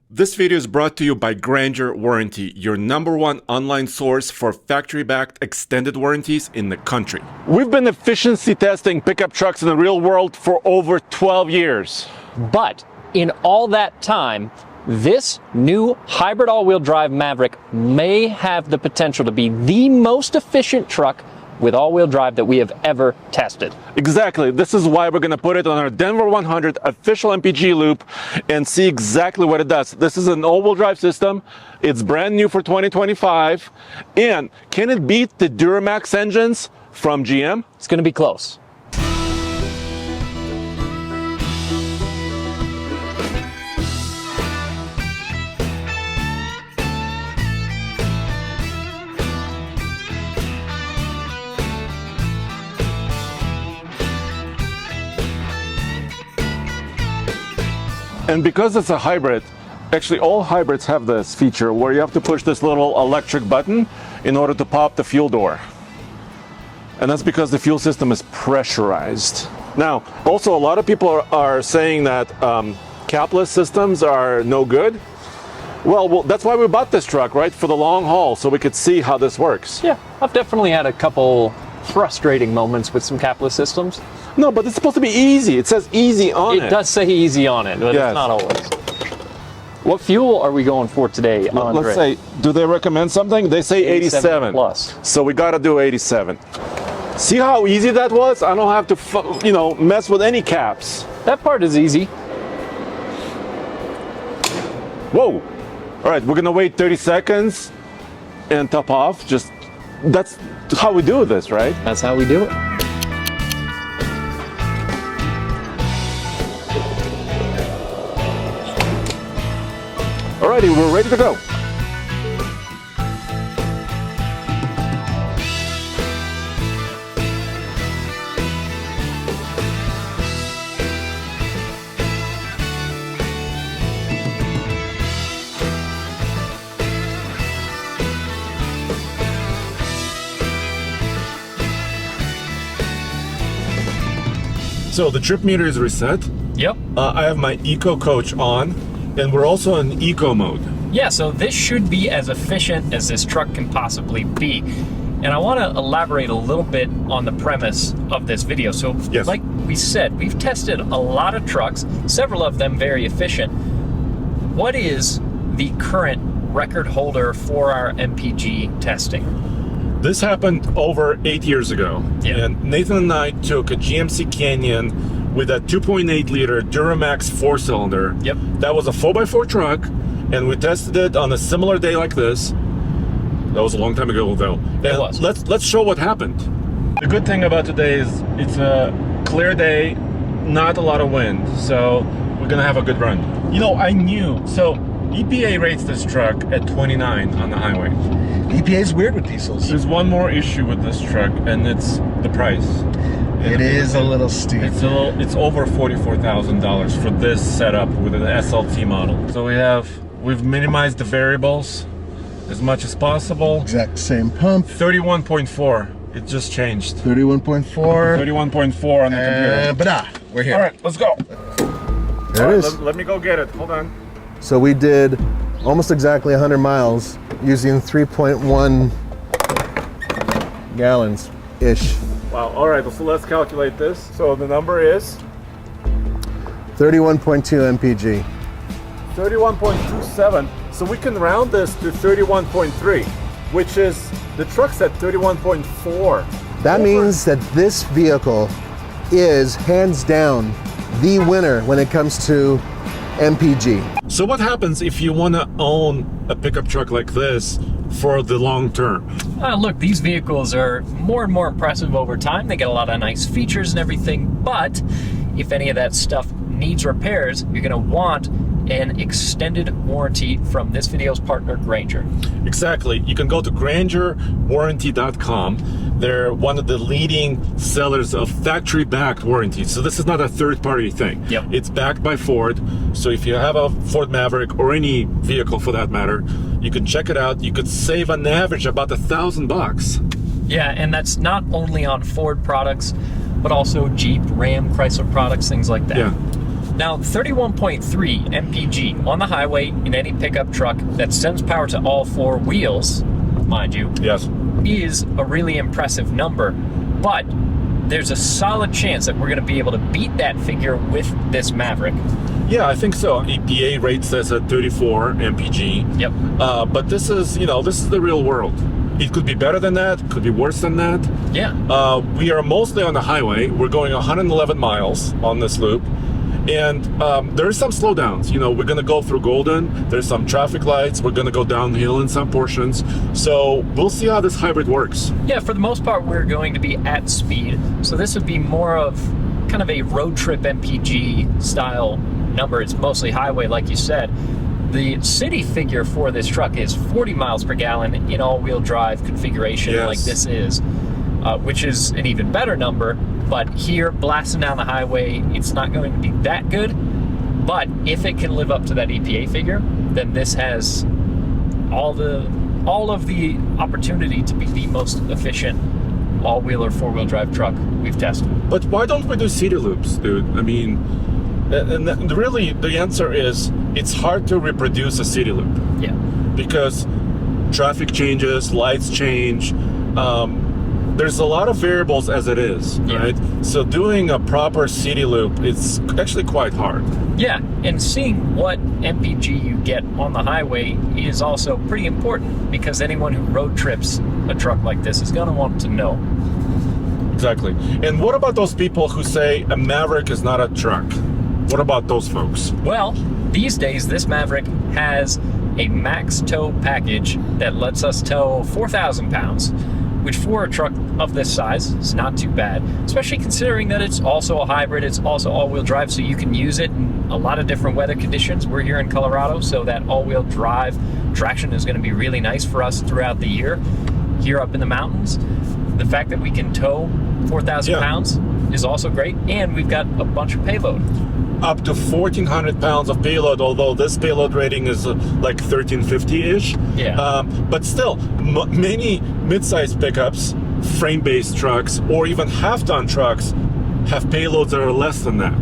This video is brought to you by Grainger Warranty, your #1 online source for factory-backed extended warranties in the country. We've been efficiency testing pickup trucks in the real world for over 12 years. But in all that time, this new hybrid all-wheel drive Maverick may have the potential to be the most efficient truck with all-wheel drive that we have ever tested. Exactly. This is why we're going to put it on our Denver 100 official MPG loop and see exactly what it does. This is an all-wheel drive system. It's brand new for 2025. And can it beat the Duramax engines from GM? It's going to be close. And because it's a hybrid, actually all hybrids have this feature where you have to push this little electric button in order to pop the fuel door. And that's because the fuel system is pressurized. Now, also a lot of people are saying that capless systems are no good. Well, that's why we bought this truck, right? For the long haul, so we could see how this works. Yeah, I've definitely had a couple frustrating moments with some capless systems. No, but it's supposed to be easy. It says easy on it. It does say easy on it, but Yes. it's not always. What fuel are we going for today, Andre? Let's say, do they recommend something? They say 87 plus. So we got to do 87. See how easy that was? I don't have to, mess with any caps. That part is easy. Whoa. All right, we're going to wait 30 seconds and top off. That's how we do this, right? That's how we do it. Alrighty, we're ready to go. So the trip meter is reset. Yep. I have my Eco Coach on, and we're also in Eco mode. Yeah, so this should be as efficient as this truck can possibly be. And I want to elaborate a little bit on the premise of this video. So, Yes. Like we said, we've tested a lot of trucks, several of them very efficient. What is the current record holder for our MPG testing? This happened over 8 years ago. Yeah. And Nathan and I took a GMC Canyon with a 2.8 liter Duramax 4-cylinder. Yep. That was a 4x4 truck, and we tested it on a similar day like this. That was a long time ago, though. It was. Let's show what happened. The good thing about today is it's a clear day, not a lot of wind, so we're gonna have a good run. I knew. So EPA rates this truck at 29 on the highway. EPA is weird with diesels. There's one more issue with this truck, and it's the price. It is a little steep. It's over $44,000 for this setup with an SLT model. So we've minimized the variables as much as possible. Exact same pump. 31.4. It just changed. 31.4. 31.4 on the computer. We're here. All right, let's go. There it is. Let me go get it. Hold on. So we did almost exactly 100 miles using 3.1 gallons-ish. Wow. All right. So let's calculate this. So the number is 31.2 mpg. 31.27. So we can round this to 31.3, which is the truck's at 31.4. That means that this vehicle is hands down the winner when it comes to MPG. So what happens if you want to own a pickup truck like this for the long term? Look, these vehicles are more and more impressive over time. They get a lot of nice features and everything, but if any of that stuff needs repairs, you're going to want an extended warranty from this video's partner, Grainger. Exactly. You can go to GraingerWarranty.com. They're one of the leading sellers of factory-backed warranties. So this is not a third-party thing. Yep. It's backed by Ford. So if you have a Ford Maverick or any vehicle for that matter, you can check it out. You could save on average about $1,000. Yeah, and that's not only on Ford products, but also Jeep, Ram, Chrysler products, things like that. Yeah. Now, 31.3 mpg on the highway in any pickup truck that sends power to all four wheels, mind you, Yes. is a really impressive number. But there's a solid chance that we're going to be able to beat that figure with this Maverick. Yeah, I think so. EPA rates this at 34 mpg. Yep. But this is, this is the real world. It could be better than that, could be worse than that. Yeah. We are mostly on the highway. We're going 111 miles on this loop. And there are some slowdowns. We're going to go through Golden. There's some traffic lights. We're going to go downhill in some portions. So we'll see how this hybrid works. Yeah, for the most part, we're going to be at speed. So this would be more of kind of a road trip MPG style number. It's mostly highway, like you said. The city figure for this truck is 40 miles per gallon in all-wheel drive configuration, Yes. like this is, which is an even better number. But here, blasting down the highway, it's not going to be that good. But if it can live up to that EPA figure, then this has all of the opportunity to be the most efficient all-wheel or four-wheel drive truck we've tested. But why don't we do city loops, dude? I mean, and really the answer is it's hard to reproduce a city loop. Yeah. Because traffic changes, lights change. There's a lot of variables as it is, Yeah. right? So doing a proper city loop, it's actually quite hard. Yeah, and seeing what MPG you get on the highway is also pretty important, because anyone who road trips a truck like this is going to want to know. Exactly. And what about those people who say a Maverick is not a truck? What about those folks? Well, these days this Maverick has a max tow package that lets us tow 4,000 pounds, which for a truck of this size is not too bad, especially considering that it's also a hybrid, it's also all-wheel drive, so you can use it in a lot of different weather conditions. We're here in Colorado, so that all-wheel drive traction is going to be really nice for us throughout the year here up in the mountains. The fact that we can tow 4,000 Yeah. pounds is also great, and we've got a bunch of payload. Up to 1,400 pounds of payload, although this payload rating is like 1,350-ish. Yeah. But still, many mid-sized pickups, frame-based trucks, or even half-ton trucks have payloads that are less than that.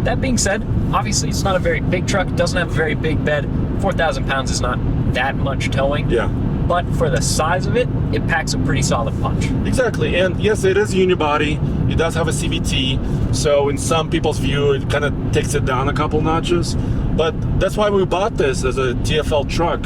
That being said, obviously it's not a very big truck, it doesn't have a very big bed. 4,000 pounds is not that much towing. Yeah. But for the size of it, it packs a pretty solid punch. Exactly, and yes, it is unibody. It does have a CVT, so in some people's view, it kind of takes it down a couple notches. But that's why we bought this as a TFL truck,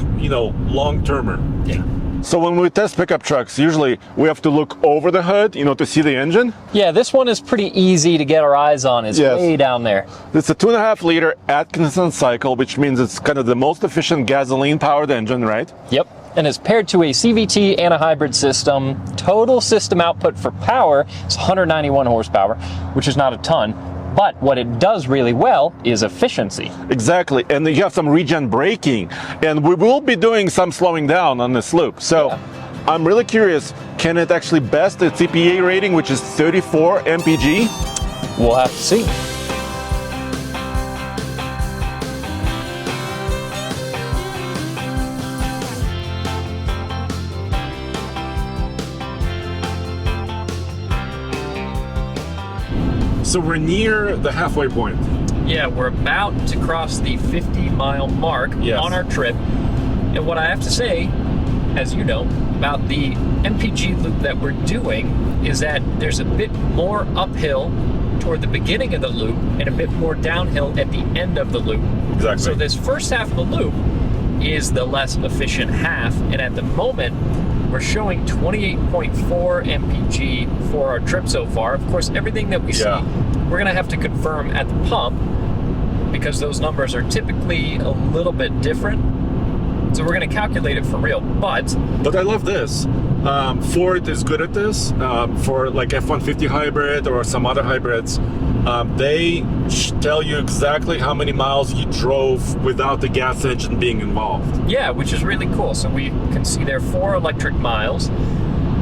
long-termer. Yeah. So when we test pickup trucks, usually we have to look over the hood, to see the engine. Yeah, this one is pretty easy to get our eyes on. It's Yes. way down there. It's a 2.5 liter Atkinson cycle, which means it's kind of the most efficient gasoline-powered engine, right? Yep. And it's paired to a CVT and a hybrid system. Total system output for power is 191 horsepower, which is not a ton. But what it does really well is efficiency. Exactly, and you have some regen braking, and we will be doing some slowing down on this loop. So Yeah. I'm really curious, can it actually best its EPA rating, which is 34 mpg? We'll have to see. So we're near the halfway point. Yeah, we're about to cross the 50-mile mark Yes. on our trip. And what I have to say, as you know, about the MPG loop that we're doing is that there's a bit more uphill toward the beginning of the loop and a bit more downhill at the end of the loop. Exactly. So this first half of the loop is the less efficient half, and at the moment we're showing 28.4 mpg for our trip so far. Of course, everything that we see, we're gonna have to confirm at the pump, because those numbers are typically a little bit different. So we're gonna calculate it for real, but I love this. Ford is good at this. For like F-150 hybrid or some other hybrids, they tell you exactly how many miles you drove without the gas engine being involved. yeah, which is really cool. So we can see there 4 electric miles,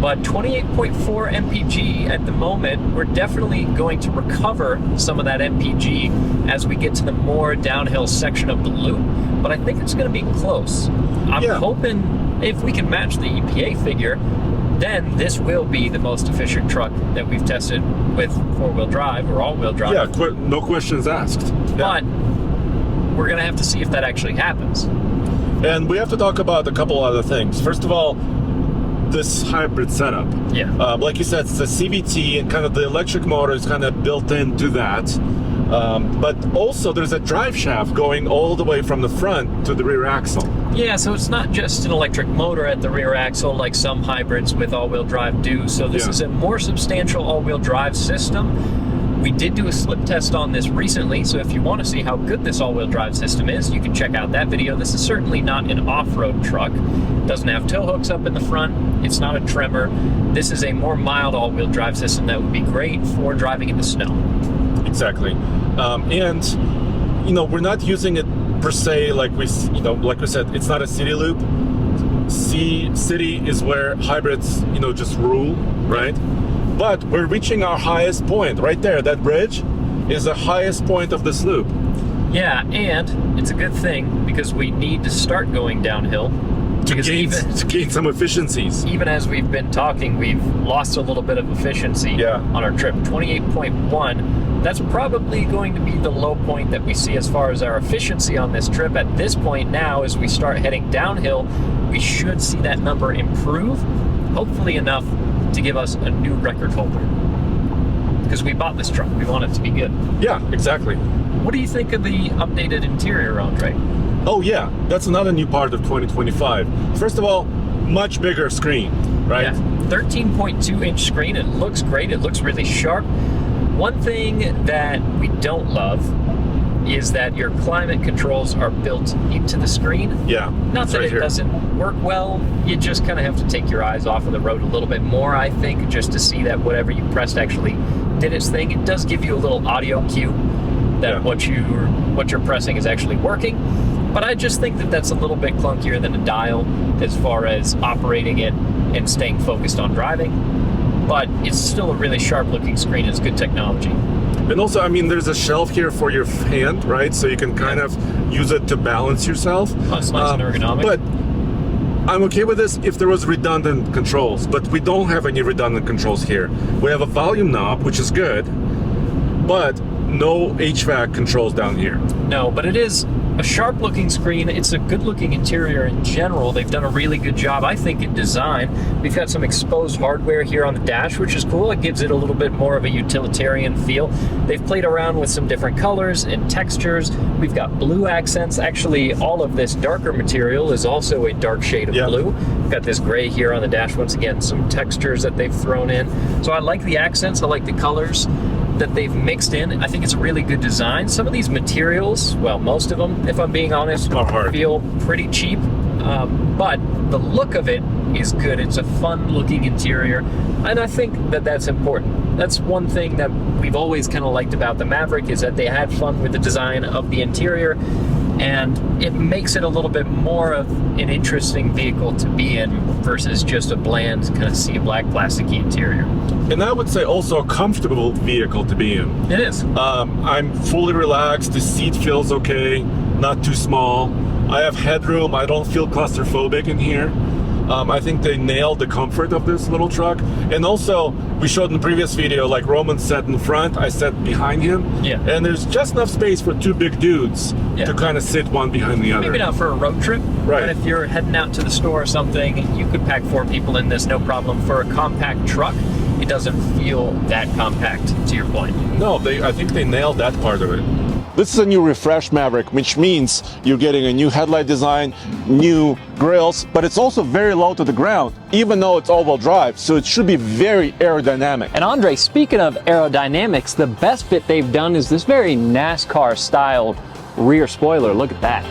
but 28.4 mpg at the moment. We're definitely going to recover some of that mpg as we get to the more downhill section of the loop, but I think it's going to be close. I'm Yeah. hoping if we can match the EPA figure, then this will be the most efficient truck that we've tested with four-wheel drive or all-wheel drive. Yeah, no questions asked. Yeah. But we're going to have to see if that actually happens. And we have to talk about a couple other things. First of all, this hybrid setup. Yeah. Like you said, it's the CVT, and kind of the electric motor is kind of built into that. But also there's a drive shaft going all the way from the front to the rear axle. Yeah, so it's not just an electric motor at the rear axle like some hybrids with all-wheel drive do. So this is a more substantial all-wheel drive system. We did do a slip test on this recently, so if you want to see how good this all-wheel drive system is, you can check out that video. This is certainly not an off-road truck. It doesn't have tow hooks up in the front. It's not a tremor. This is a more mild all-wheel drive system that would be great for driving in the snow. Exactly. And, you know, we're not using it per se, like we said, it's not a city loop. City is where hybrids, just rule, right? But we're reaching our highest point right there. That bridge is the highest point of this loop. Yeah, and it's a good thing because we need to start going downhill. To gain some efficiencies. Even as we've been talking, we've lost a little bit of efficiency on our trip. 28.1. That's probably going to be the low point that we see as far as our efficiency on this trip. At this point now, as we start heading downhill, we should see that number improve, hopefully enough to give us a new record holder. Because we bought this truck, we want it to be good. Yeah, exactly. What do you think of the updated interior, Andre? Oh yeah, that's another new part of 2025. First of all, much bigger screen, right? Yeah, 13.2-inch screen. It looks great. It looks really sharp. One thing that we don't love is that your climate controls are built into the screen. Yeah. Not that right it here. doesn't work well. You just kind of have to take your eyes off of the road a little bit more, I think, just to see that whatever you pressed actually did its thing. It does give you a little audio cue that what you're pressing is actually working. But I just think that that's a little bit clunkier than a dial as far as operating it and staying focused on driving. But it's still a really sharp looking screen. It's good technology. And also, I mean, there's a shelf here for your hand, right? So you can kind of use it to balance yourself. Oh, it's nice and ergonomic. But I'm okay with this if there was redundant controls, but we don't have any redundant controls here. We have a volume knob, which is good, but no HVAC controls down here. No, but it is a sharp looking screen. It's a good looking interior in general. They've done a really good job, I think, in design. We've got some exposed hardware here on the dash, which is cool. It gives it a little bit more of a utilitarian feel. They've played around with some different colors and textures. We've got blue accents. Actually, all of this darker material is also a dark shade of blue. We've got this gray here on the dash. Once again, some textures that they've thrown in. So I like the accents. I like the colors that they've mixed in. I think it's a really good design. Some of these materials, well, most of them, if I'm being honest, feel pretty cheap, but the look of it is good. It's a fun looking interior, and I think that that's important. That's one thing that we've always kind of liked about the Maverick, is that they had fun with the design of the interior, and it makes it a little bit more of an interesting vehicle to be in versus just a bland kind of sea black plasticky interior. And I would say also a comfortable vehicle to be in. It is. I'm fully relaxed. The seat feels okay, not too small. I have headroom. I don't feel claustrophobic in here. I think they nailed the comfort of this little truck. And also, we showed in the previous video, like Roman sat in front, I sat behind him. Yeah. And there's just enough space for two big dudes to kind of sit one behind the other. Maybe not for a road trip, right? But if you're heading out to the store or something, you could pack 4 people in this, no problem. For a compact truck, it doesn't feel that compact, to your point. No, I think they nailed that part of it. This is a new refreshed Maverick, which means you're getting a new headlight design, new grills, but it's also very low to the ground, even though it's all-wheel drive, so it should be very aerodynamic. And Andre, speaking of aerodynamics, the best bit they've done is this very NASCAR-styled rear spoiler. Look at that.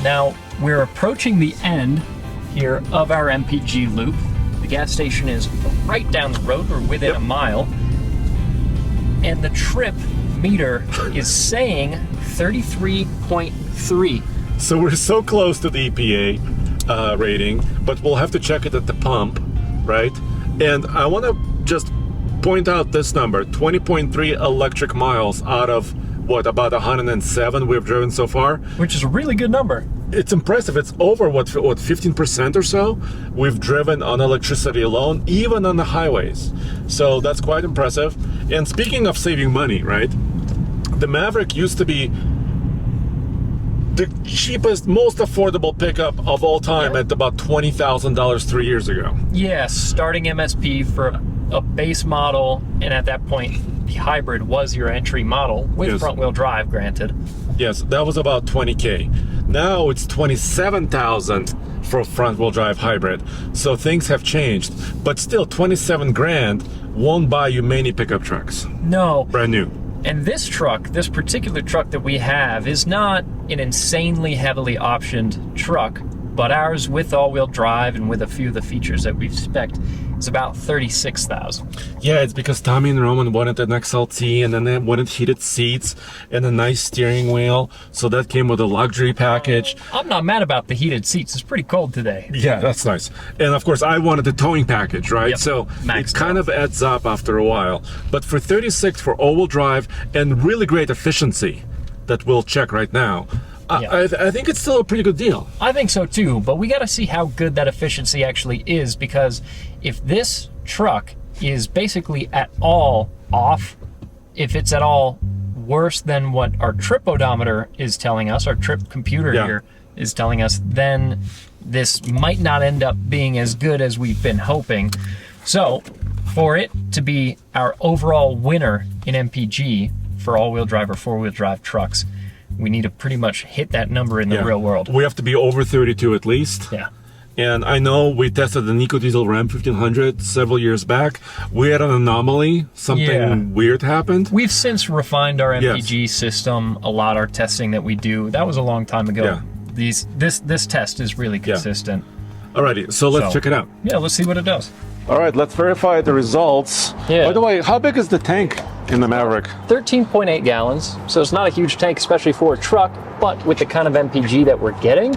Now, we're approaching the end here of our MPG loop. The gas station is right down the road. We're within a mile. And the trip meter is saying 33.3. So we're so close to the EPA rating, but we'll have to check it at the pump. right? And I want to just point out this number, 20.3 electric miles out of what, about 107 we've driven so far. Which is a really good number. It's impressive. It's over what 15% or so we've driven on electricity alone, even on the highways. So that's quite impressive. And speaking of saving money, right? The Maverick used to be the cheapest, most affordable pickup of all time at about $20,000 3 years ago. Yes, starting MSP for a base model, and at that point, the hybrid was your entry model with Yes. front-wheel drive, granted. Yes, that was about 20K. Now it's 27,000 for front-wheel drive hybrid. So things have changed, but still 27 grand won't buy you many pickup trucks. No. Brand new. And this truck, this particular truck that we have, is not an insanely heavily optioned truck, but ours with all-wheel drive and with a few of the features that we've spec'd is about 36,000. Yeah, it's because Tommy and Roman wanted an XLT, and then they wanted heated seats and a nice steering wheel. So that came with a luxury package. I'm not mad about the heated seats. It's pretty cold today. Yeah, that's nice. And of course, I wanted the towing package, right? Yep. So Max it kind of adds up after a while. But for 36 for all-wheel drive and really great efficiency that we'll check right now, Yeah. I think it's still a pretty good deal. I think so too, but we got to see how good that efficiency actually is, because if this truck is basically at all off, if it's at all worse than what our trip odometer is telling us, our trip computer here is telling us, then this might not end up being as good as we've been hoping. So for it to be our overall winner in MPG for all-wheel drive or four-wheel drive trucks, we need to pretty much hit that number in the real world. We have to be over 32 at least. Yeah. And I know we tested the Nico Diesel Ram 1500 several years back. We had an anomaly. Something weird happened. We've since refined our MPG system a lot. Our testing that we do, that was a long time ago. Yeah. This test is really consistent. Alrighty, so let's check it out. Yeah, let's see what it does. All right, let's verify the results. Yeah. By the way, how big is the tank in the Maverick? 13.8 gallons, so it's not a huge tank, especially for a truck, but with the kind of MPG that we're getting,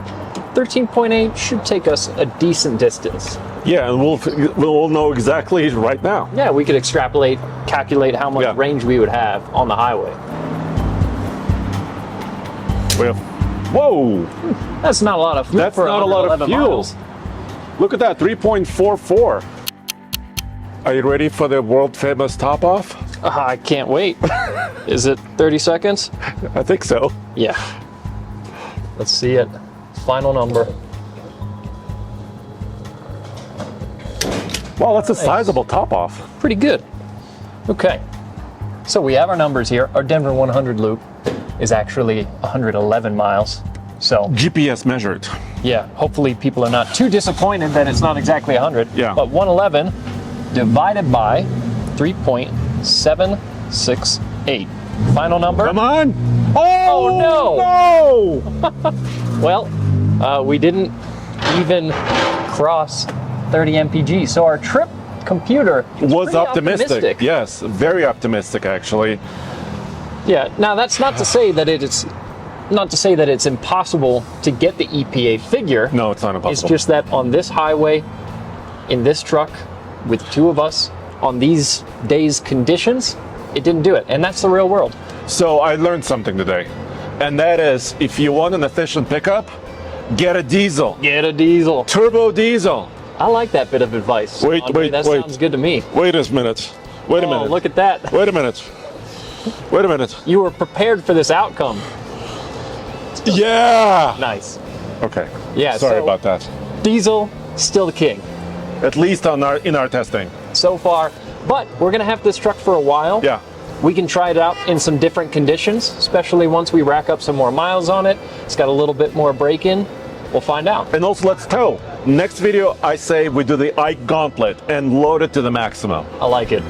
13.8 should take us a decent distance. Yeah, and we'll know exactly right now. Yeah, we could extrapolate, calculate how much range we would have on the highway. Whoa! That's not a lot of fuel. That's not a lot of fuel. Miles. Look at that, 3.44. Are you ready for the world famous top off? I can't wait. Is it 30 seconds? I think so. Yeah. Let's see it. Final number. Wow, that's a sizable top off. Pretty good. Okay. So we have our numbers here. Our Denver 100 loop is actually 111 miles. So GPS measured. yeah, hopefully people are not too disappointed that it's not exactly 100. Yeah. But 111 divided by 3.768. Final number? Come on! Oh, no! Well, we didn't even cross 30 mpg. So our trip computer Was pretty optimistic. Yes, very optimistic actually. Yeah. Now that's not to say that it's impossible to get the EPA figure. No, it's not impossible. It's just that on this highway, in this truck, with two of us, on these days' conditions, it didn't do it. And that's the real world. So I learned something today. And that is, if you want an efficient pickup, get a diesel. Get a diesel. Turbo diesel. I like that bit of advice. Andre. That sounds good to me. Wait a minute. Wait a Oh, minute. look at that. Wait a minute. Wait a minute. You were prepared for this outcome. Yeah! Nice. Okay. Yeah, Sorry so- about that. Diesel, still the king At least in our testing. so far. But we're going to have this truck for a while. Yeah. We can try it out in some different conditions, especially once we rack up some more miles on it. It's got a little bit more break-in. We'll find out. And also, let's tow. Next video, I say we do the Ike Gauntlet and load it to the maximum. I like it.